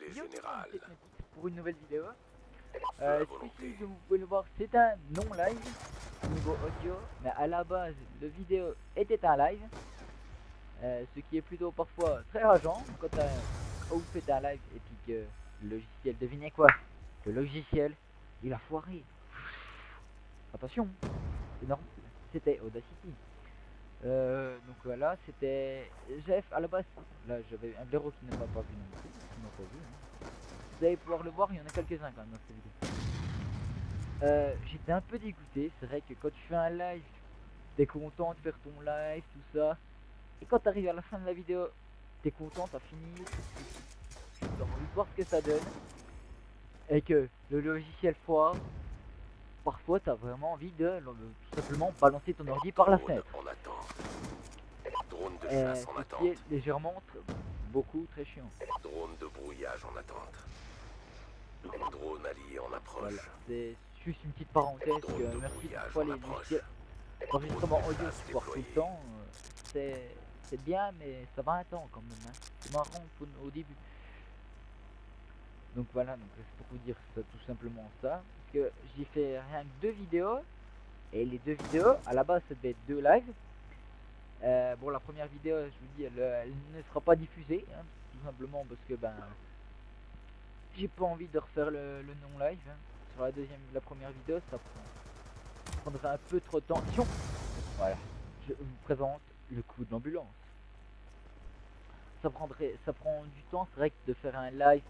Yo, général. c'est Mathis pour une nouvelle vidéo. Feu à Ce volonté. coup-ci, comme vous pouvez le voir, c'est un non-live niveau audio, mais à la base, le vidéo était un live, ce qui est plutôt parfois très rageant quand vous faites un live et puis que le logiciel, devinez quoi? Le logiciel, il a foiré. Attention, c'est normal, c'était Audacity. Donc voilà, c'était Jeff à la base. Là, j'avais un blaireau qui ne m'a pas vu non plus, qui m'a pas vu. Hein. Vous allez pouvoir le voir, il y en a quelques-uns quand même dans cette vidéo. J'étais un peu dégoûté, c'est vrai que quand tu fais un live, t'es content de faire ton live, tout ça. Et quand t'arrives à la fin de la vidéo, t'es content, t'as fini, t'as envie de voir ce que ça donne. Et que le logiciel foire, parfois t'as vraiment envie de tout simplement balancer ton ordi par la fenêtre. On attend. Drone de chasse en Ce attente. qui est légèrement, beaucoup très chiant. Drone de brouillage en attente. Drone allié en approche. Voilà, c'est juste une petite parenthèse Drone que de merci brouillage toutefois en les approche. logiciels d'enregistrement Drone de audio chasse supportent tout le déployé. temps. C'est bien, mais ça va un temps quand même. Hein. C'est marrant au début. Donc voilà, donc c'est pour vous dire ça, tout simplement ça. Parce que j'ai fait rien que 2 vidéos. Et les 2 vidéos, à la base, ça devait être 2 lives. Bon, la première vidéo, je vous dis, elle ne sera pas diffusée. Hein, tout simplement parce que ben, j'ai pas envie de refaire le non-live. Hein. Sur la première vidéo, ça prendrait un peu trop de temps. Attention, voilà, je vous présente le coup de l'ambulance. Ça prend du temps, c'est vrai que de faire un live,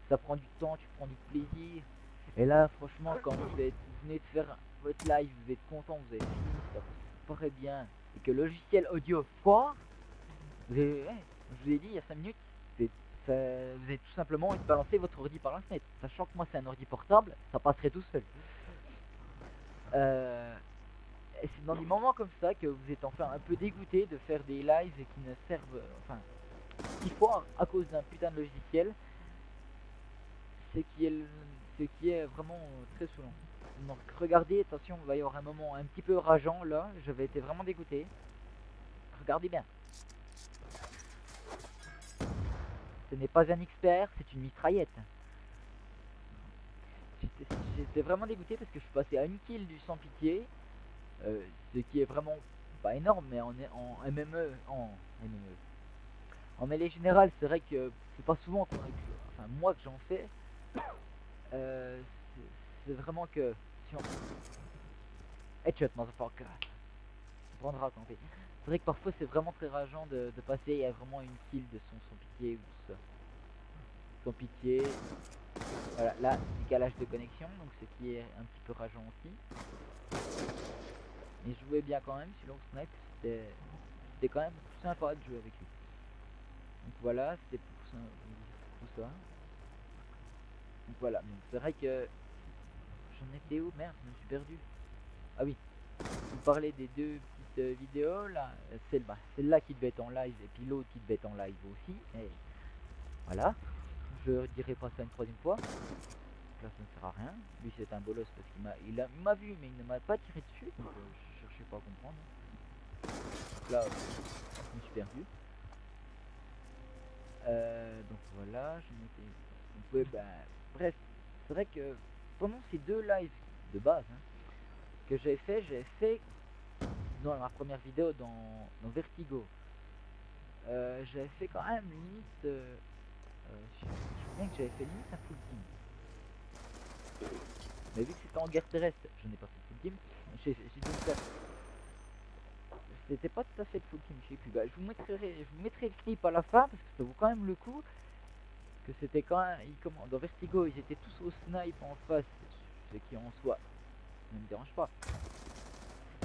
ça prend du temps, tu prends du plaisir. Et là, franchement, quand vous venez de faire votre live, vous êtes content, vous avez fini, ça paraît bien, et que le logiciel audio foire, je vous ai dit il y a 5 minutes, vous avez tout simplement envie de balancer votre ordi par la fenêtre. Sachant que moi c'est un ordi portable, ça passerait tout seul. Et c'est dans des moments comme ça que vous êtes enfin un peu dégoûté de faire des lives qui ne servent, enfin, qui foirent à cause d'un putain de logiciel. Ce qui est vraiment très saoulant. Donc regardez, attention, il va y avoir un moment un petit peu rageant là, j'avais été vraiment dégoûté. Regardez bien. Ce n'est pas un expert, c'est une mitraillette. J'étais vraiment dégoûté parce que je suis passé à une kill du sans pitié, ce qui est vraiment pas énorme, mais en MME, en mêlée générale, c'est vrai que c'est pas souvent enfin moi que j'en fais. Euh, c'est vraiment que si on... Headshot, motherfucker. Tu prendras quand fait. C'est vrai que parfois c'est vraiment très rageant de passer à vraiment une kill de son sans pitié ou tout ça. Sans pitié. Voilà, là, décalage de connexion, donc ce qui est un petit peu rageant aussi. Mais je jouais bien quand même, sur Long Snipe, c'était quand même sympa de jouer avec lui. Donc voilà, c'était pour ça, tout ça. Donc voilà, donc c'est vrai que j'en étais où? Merde, je me suis perdu. Ah oui, vous parlez des 2 petites vidéos là, celle-là qui devait être en live et puis l'autre qui devait être en live aussi. Et voilà, je dirai pas ça une 3e fois. Là ça ne sert à rien. Lui c'est un bolos parce qu'il m'a vu mais il ne m'a pas tiré dessus. Donc je cherchais pas à comprendre. Donc là, je me suis perdu. Donc voilà, je m'étais... bref, c'est vrai que pendant ces 2 lives de base hein, que j'ai fait dans ma première vidéo dans Vertigo. J'avais fait quand même limite... je me souviens que j'avais fait limite un full team. Mais vu que c'était en guerre terrestre, je n'ai pas fait full team. J'ai dû me faire... C'était pas tout à fait de full team, je sais plus. Bah, je vous mettrai le clip à la fin parce que ça vaut quand même le coup. Que c'était quand même... Dans Vertigo, ils étaient tous au snipe en face. Ce qui en soi ne me dérange pas.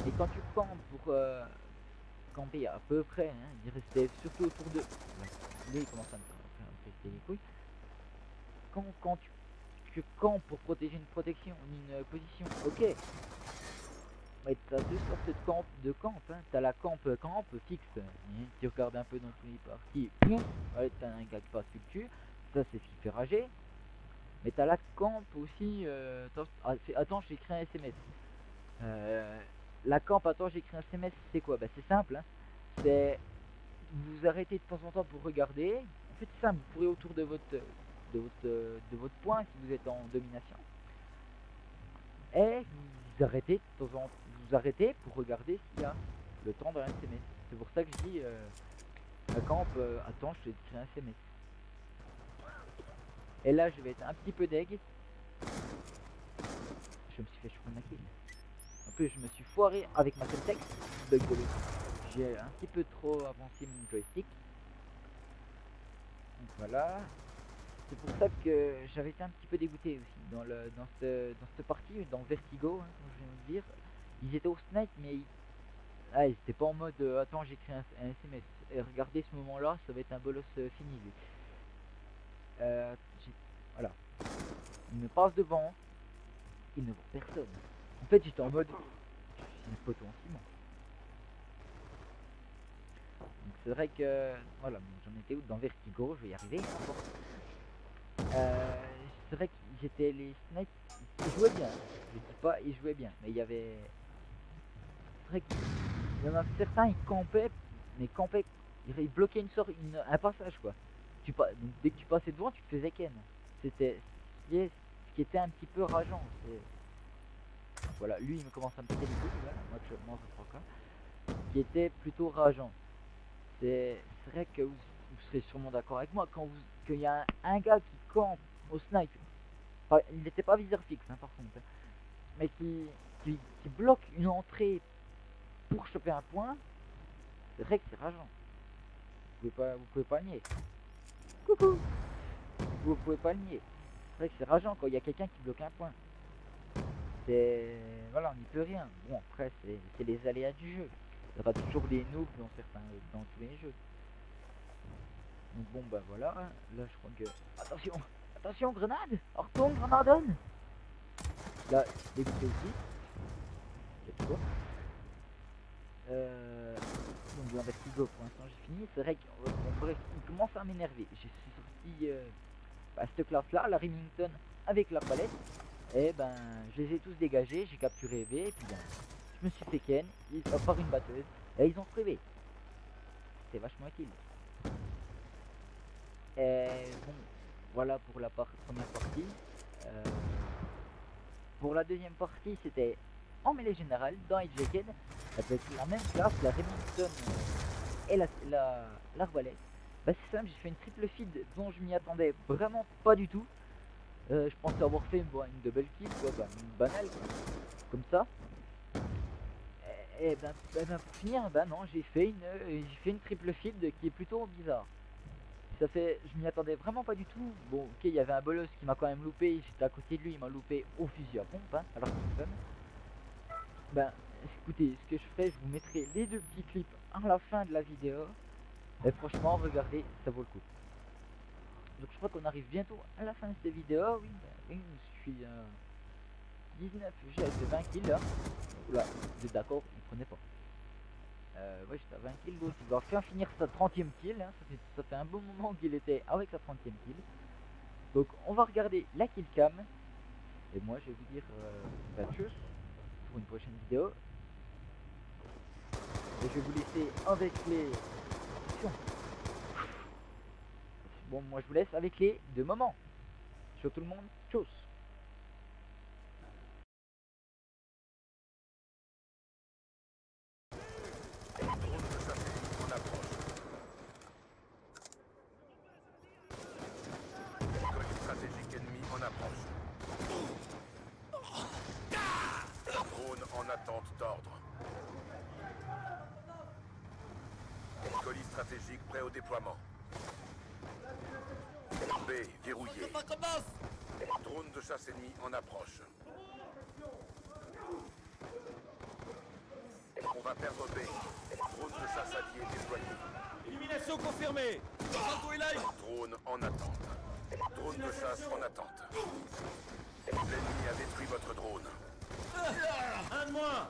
Et quand tu campes pour... camper à peu près, hein, il restait surtout autour de... Là, il commence à me faire péter les couilles. Quand tu campes pour protéger une position, ok. Mais t'as 2 sortes de camp, hein. T'as la camp fixe, hein, qui regarde un peu dans tous les parties, pouf, ouais, t'as un gars qui passe sur le cul, ça c'est ce qui fait rager. Mais t'as la camp aussi, attends, j'ai écrit un SMS. La camp, attends, j'ai écrit un SMS, c'est quoi? Bah c'est simple, hein. C'est vous arrêtez de temps en temps pour regarder. En fait, c'est simple, vous pourrez autour de votre de votre point si vous êtes en domination. Et vous arrêtez de temps en vous arrêtez pour regarder s'il y a le temps d'un SMS. C'est pour ça que je dis quand attends, je vais te créer un SMS. Et là je vais être un petit peu deg. Je me suis fait choper ma kill. En plus je me suis foiré avec ma Semtex. Bug de l'autre. J'ai un petit peu trop avancé mon joystick. Donc voilà. C'est pour ça que j'avais été un petit peu dégoûté aussi dans cette partie, dans Vertigo, hein, comme je viens de dire. Ils étaient au snipe mais ils étaient pas en mode attends j'ai créé un SMS. Et regardez ce moment là, ça va être un bolos fini lui. Voilà. Il me passe devant, il ne voit personne. En fait j'étais en mode je suis un poteau en ciment. Donc c'est vrai que voilà, j'en étais où dans Vertigo, je vais y arriver. C'est vrai qu'ils étaient les snipes, ils jouaient bien. Je dis pas ils jouaient bien, mais il y avait. C'est vrai qu'il y en a certains ils campaient, mais campaient, ils bloquaient un passage quoi. Donc, dès que tu passais devant, tu te faisais ken. C'était ce qui était un petit peu rageant. Voilà, lui il me commence à me péter les couilles là, moi je crois quoi. Qui était plutôt rageant. C'est vrai que vous serez sûrement d'accord avec moi quand qu'il y a un gars qui campe au snipe. Enfin, il n'était pas viseur fixe hein, par contre. Mais qui bloque une entrée pour choper un point. C'est vrai que c'est rageant. Vous pouvez pas le nier. Coucou. Vous pouvez pas le nier. C'est vrai que c'est rageant quand il y a quelqu'un qui bloque un point. Voilà, on n'y peut rien. Bon après c'est les aléas du jeu. Il y aura toujours des noobs dans tous les jeux. Donc bon bah voilà, là je crois que. Attention grenade. Retourne grenadonne. Là dégoûté aussi. C'est quoi. Donc dans Vertigo pour l'instant j'ai fini. C'est vrai qu'il commence à m'énerver. J'ai sorti cette classe là, la Remington avec la palette. Et ben je les ai tous dégagés, j'ai capturé V et puis ben, je me suis fait ken par une batteuse et ils ont trouvé. C'est vachement utile. Et bon voilà pour la première partie. Pour la deuxième partie c'était en mêlée générale dans Edgeken avec la même classe, la Remington et l'arbalète. Bah c'est simple, j'ai fait une triple feed dont je m'y attendais vraiment pas du tout. Je pensais avoir fait une double kill quoi, une banale quoi, comme ça. Et ben pour finir, non, j'ai fait une triple feed qui est plutôt bizarre. Je m'y attendais vraiment pas du tout. Bon ok, il y avait un bolos qui m'a quand même loupé, j'étais à côté de lui, il m'a loupé au fusil à pompe hein, alors qu'il me donne. Écoutez, ce que je ferai, je vous mettrai les deux petits clips à la fin de la vidéo. Et franchement, regardez, ça vaut le coup. Donc je crois qu'on arrive bientôt à la fin de cette vidéo. Oui, je suis 19, j'ai 20 kills là. Oula, vous êtes d'accord, vous ne prenez pas. Ouais, j'étais à 20 kills, l'autre il va enfin finir sa 30ème kill. Hein. Ça fait un bon moment qu'il était avec sa 30ème kill. Donc on va regarder la kill cam. Et moi je vais vous dire tchuss pour une prochaine vidéo. Et je vais vous laisser avec les... Bon, moi je vous laisse avec les deux moments. Ciao tout le monde, tchuss. Stratégique ennemi en approche. Drone en attente d'ordre. Colis stratégique prêt au déploiement. B verrouillé. Drone de chasse ennemi en approche. On va perdre B. Drone de chasse allié déployé. Élimination confirmée. Drone en attente. Drone de chasse en attente. L'ennemi a détruit votre drone. Un de moins.